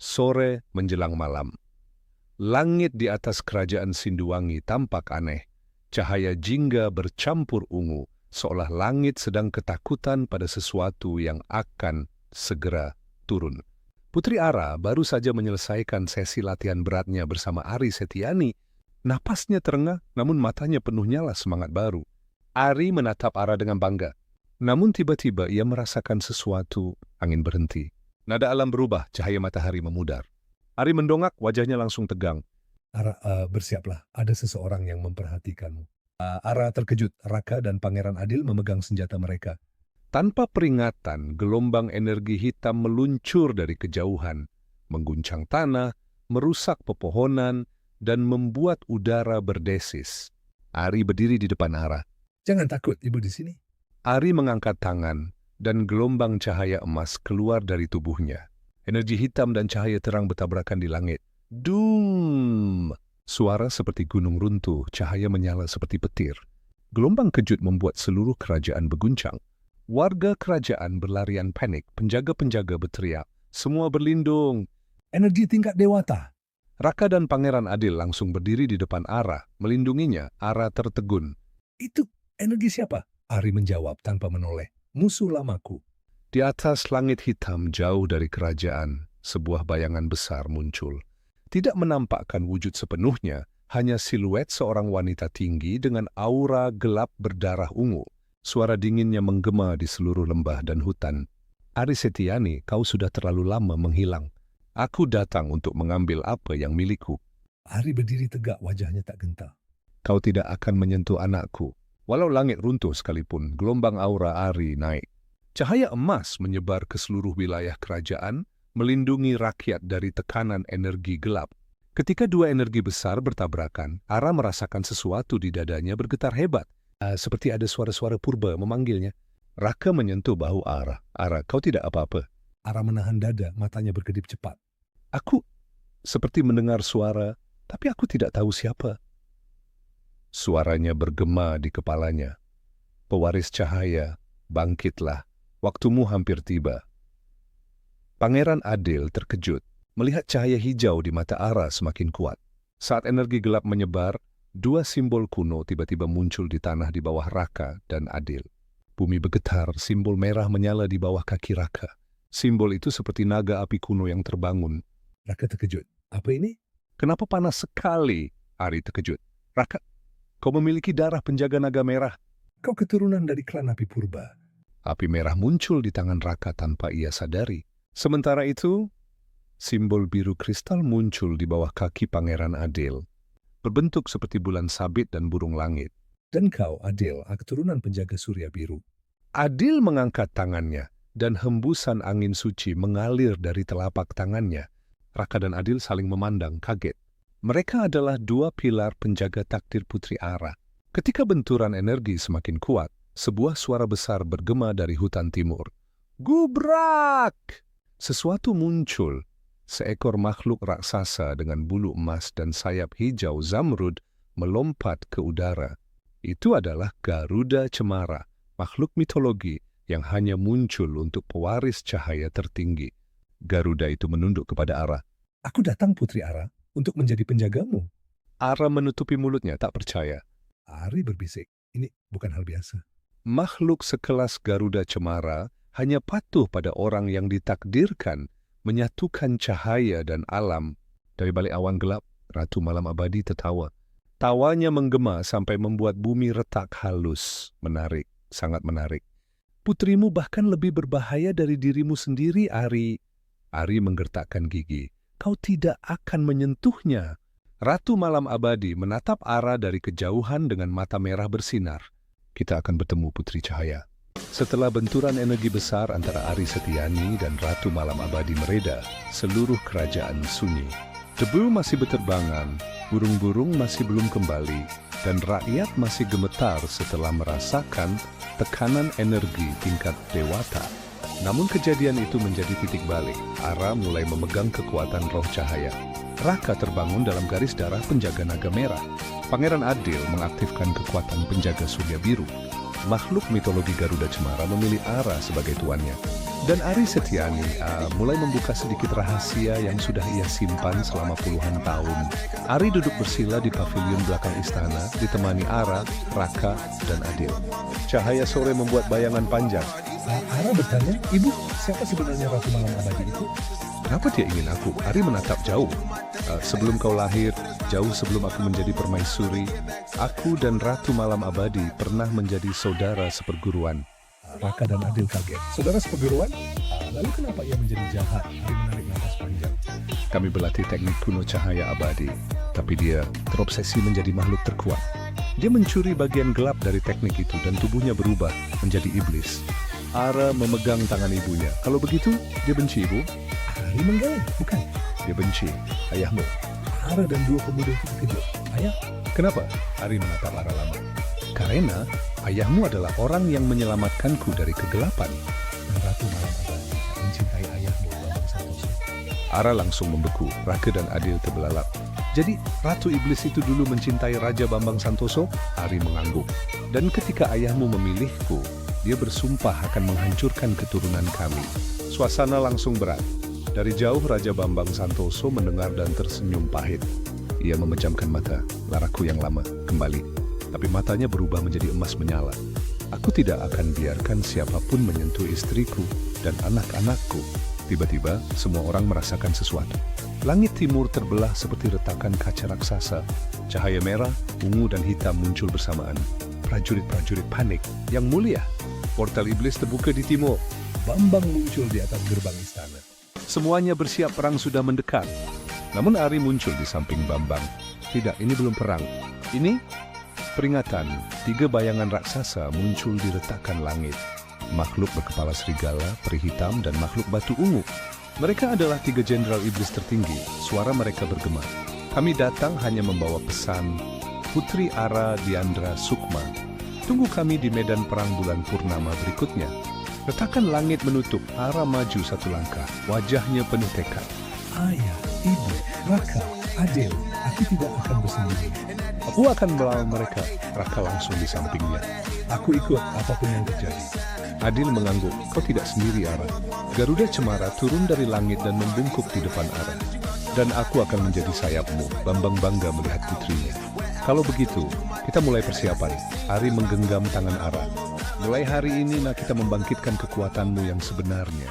Sore menjelang malam. Langit di atas kerajaan Sinduwangi tampak aneh. Cahaya jingga bercampur ungu, seolah langit sedang ketakutan pada sesuatu yang akan segera turun. Putri Ara baru saja menyelesaikan sesi latihan beratnya bersama Ari Setiani. Napasnya terengah, namun matanya penuh nyala semangat baru. Ari menatap Ara dengan bangga. Namun tiba-tiba ia merasakan sesuatu, angin berhenti. Nada alam berubah, cahaya matahari memudar. Ari mendongak, wajahnya langsung tegang. Ara, bersiaplah, ada seseorang yang memperhatikanmu. Ara terkejut, Raka dan Pangeran Adil memegang senjata mereka. Tanpa peringatan, gelombang energi hitam meluncur dari kejauhan, mengguncang tanah, merusak pepohonan, dan membuat udara berdesis. Ari berdiri di depan Ara. Jangan takut, ibu di sini. Ari mengangkat tangan, dan gelombang cahaya emas keluar dari tubuhnya. Energi hitam dan cahaya terang bertabrakan di langit. Dum! Suara seperti gunung runtuh, cahaya menyala seperti petir. Gelombang kejut membuat seluruh kerajaan berguncang. Warga kerajaan berlarian panik, penjaga-penjaga berteriak. Semua berlindung. Energi tingkat dewata. Raka dan Pangeran Adil langsung berdiri di depan Ara, melindunginya. Ara tertegun. Itu energi siapa? Ari menjawab tanpa menoleh. Musuh lamaku. Di atas langit hitam jauh dari kerajaan, sebuah bayangan besar muncul. Tidak menampakkan wujud sepenuhnya, hanya siluet seorang wanita tinggi dengan aura gelap berdarah ungu. Suara dinginnya menggema di seluruh lembah dan hutan. Ari Setiani, kau sudah terlalu lama menghilang. Aku datang untuk mengambil apa yang milikku. Ari berdiri tegak, wajahnya tak gentar. Kau tidak akan menyentuh anakku. Walau langit runtuh sekalipun, gelombang aura Ari naik. Cahaya emas menyebar ke seluruh wilayah kerajaan, melindungi rakyat dari tekanan energi gelap. Ketika dua energi besar bertabrakan, Ara merasakan sesuatu di dadanya bergetar hebat. Seperti ada suara-suara purba memanggilnya. Raka menyentuh bahu Ara. Ara, kau tidak apa-apa. Ara menahan dada, matanya berkedip cepat. Aku seperti mendengar suara, tapi aku tidak tahu siapa. Suaranya bergema di kepalanya. Pewaris cahaya, bangkitlah. Waktumu hampir tiba. Pangeran Adil terkejut melihat cahaya hijau di mata Ara semakin kuat. Saat energi gelap menyebar, dua simbol kuno tiba-tiba muncul di tanah di bawah Raka dan Adil. Bumi bergetar, simbol merah menyala di bawah kaki Raka. Simbol itu seperti naga api kuno yang terbangun. Raka terkejut. Apa ini? Kenapa panas sekali? Ari terkejut. Raka, kau memiliki darah penjaga naga merah. Kau keturunan dari klan api purba. Api merah muncul di tangan Raka tanpa ia sadari. Sementara itu, simbol biru kristal muncul di bawah kaki Pangeran Adil, berbentuk seperti bulan sabit dan burung langit. Dan kau, Adil, keturunan penjaga surya biru. Adil mengangkat tangannya, dan hembusan angin suci mengalir dari telapak tangannya. Raka dan Adil saling memandang kaget. Mereka adalah dua pilar penjaga takdir Putri Ara. Ketika benturan energi semakin kuat, sebuah suara besar bergema dari hutan timur. Gubrak! Sesuatu muncul. Seekor makhluk raksasa dengan bulu emas dan sayap hijau zamrud melompat ke udara. Itu adalah Garuda Cemara, makhluk mitologi yang hanya muncul untuk pewaris cahaya tertinggi. Garuda itu menunduk kepada Ara. Aku datang, Putri Ara, untuk menjadi penjagamu. Ara menutupi mulutnya, tak percaya. Ari berbisik, ini bukan hal biasa. Makhluk sekelas Garuda Cemara hanya patuh pada orang yang ditakdirkan menyatukan cahaya dan alam. Dari balik awan gelap, Ratu Malam Abadi tertawa. Tawanya menggema sampai membuat bumi retak halus. Menarik, sangat menarik. Putrimu bahkan lebih berbahaya dari dirimu sendiri, Ari. Ari menggertakkan gigi. Kau tidak akan menyentuhnya. Ratu Malam Abadi menatap Ara dari kejauhan dengan mata merah bersinar. Kita akan bertemu, Putri Cahaya. Setelah benturan energi besar antara Ari Setiani dan Ratu Malam Abadi mereda, seluruh kerajaan sunyi. Debu masih berterbangan, burung-burung masih belum kembali, dan rakyat masih gemetar setelah merasakan tekanan energi tingkat dewata. Namun kejadian itu menjadi titik balik. Ara mulai memegang kekuatan roh cahaya. Raka terbangun dalam garis darah penjaga naga merah. Pangeran Adil mengaktifkan kekuatan penjaga surya biru. makhluk mitologi Garuda Cemara memilih Ara sebagai tuannya. Dan Ari Setiani mulai membuka sedikit rahasia yang sudah ia simpan selama puluhan tahun. Ari duduk bersila di pavilion belakang istana, ditemani Ara, Raka, dan Adil. Cahaya sore membuat bayangan panjang. Ara bertanya, "Ibu, siapa sebenarnya Ratu Malam Abadi itu?" Kenapa dia ingin aku? Ari menatap jauh. Sebelum kau lahir, jauh sebelum aku menjadi permaisuri, aku dan Ratu Malam Abadi pernah menjadi saudara seperguruan. Raka dan Adil kaget. "Saudara seperguruan? Lalu kenapa ia menjadi jahat?" Ari menarik napas panjang. Kami berlatih teknik kuno cahaya abadi, tapi dia terobsesi menjadi makhluk terkuat. Dia mencuri bagian gelap dari teknik itu dan tubuhnya berubah menjadi iblis. Ara memegang tangan ibunya. Kalau begitu, dia benci ibu? Ari menggeleng, "Bukan." Dia benci ayahmu. Ara dan dua pemuda itu terkejut. "Ayah?" Kenapa? Ari menatap Ara lama. Karena ayahmu adalah orang yang menyelamatkanku dari kegelapan. Dan Ratu Malam Abadi mencintai ayahmu, Bambang Santoso. Ara langsung membeku. Raka dan Adil terbelalak. Jadi, Ratu Iblis itu dulu mencintai Raja Bambang Santoso? Ari mengangguk. Dan ketika ayahmu memilihku, dia bersumpah akan menghancurkan keturunan kami. Suasana langsung berat. Dari jauh Raja Bambang Santoso mendengar dan tersenyum pahit. Ia memejamkan mata. Laraku yang lama kembali. Tapi matanya berubah menjadi emas menyala. Aku tidak akan biarkan siapapun menyentuh istriku dan anak-anakku. Tiba-tiba, semua orang merasakan sesuatu. Langit timur terbelah seperti retakan kaca raksasa. Cahaya merah, ungu, dan hitam muncul bersamaan. Prajurit-prajurit panik. Yang mulia, portal iblis terbuka di timur. Bambang muncul di atas gerbang istana. Semuanya bersiap, perang sudah mendekat. Namun Ari muncul di samping Bambang. Tidak, ini belum perang. Ini peringatan. 3 bayangan raksasa muncul di retakan langit. Makhluk berkepala serigala, peri hitam, dan makhluk batu ungu. Mereka adalah 3 jenderal iblis tertinggi. Suara mereka bergema. Kami datang hanya membawa pesan. Putri Ara Diandra Sukma. Tunggu kami di medan perang bulan purnama berikutnya. Retakan langit menutup. Ara maju 1 langkah. Wajahnya penuh tekad. "Ayah, ibu, Raka, Adil, aku tidak akan bersembunyi. Aku akan melawan mereka." Raka langsung di sampingnya. Aku ikut apapun yang terjadi." Adil mengangguk. "Kau tidak sendiri, Ara. Garuda Cemara turun dari langit dan membungkuk di depan Ara. Dan aku akan menjadi sayapmu." Bambang bangga melihat putrinya. "Kalau begitu, kita mulai persiapan." Ari menggenggam tangan Ara. "Mulai hari ini, kita membangkitkan kekuatanmu yang sebenarnya."